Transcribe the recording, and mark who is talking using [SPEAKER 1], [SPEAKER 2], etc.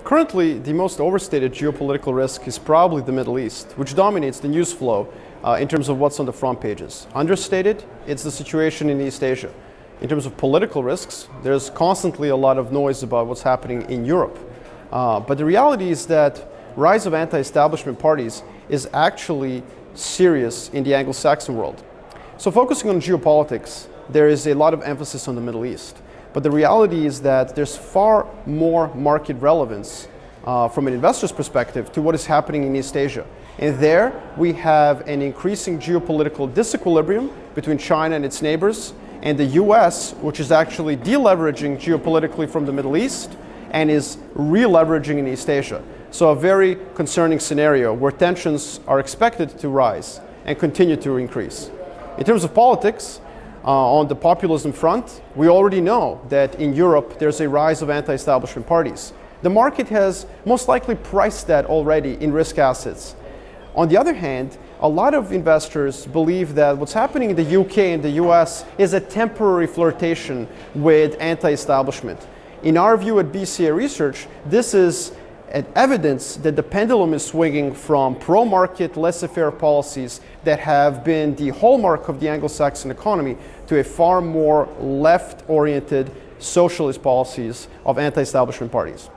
[SPEAKER 1] Currently, the most overstated geopolitical risk is probably the Middle East, which dominates the news flow in terms of what's on the front pages. Understated, it's the situation in East Asia. In terms of political risks, there's constantly a lot of noise about what's happening in Europe. But the reality is that rise of anti-establishment parties is actually serious in the Anglo-Saxon world. So focusing on geopolitics, there is a lot of emphasis on the Middle East. But the reality is that there's far more market relevance from an investor's perspective to what is happening in East Asia. And there we have an increasing geopolitical disequilibrium between China and its neighbors, and the US, which is actually deleveraging geopolitically from the Middle East and is re-leveraging in East Asia. So a very concerning scenario where tensions are expected to rise and continue to increase. In terms of politics, on the populism front, we already know that in Europe there's a rise of anti-establishment parties. The market has most likely priced that already in risk assets. On the other hand, a lot of investors believe that what's happening in the UK and the US is a temporary flirtation with anti-establishment. In our view at BCA Research, this is evidence that the pendulum is swinging from pro-market, laissez-faire policies that have been the hallmark of the Anglo-Saxon economy to a far more left-oriented socialist policies of anti-establishment parties.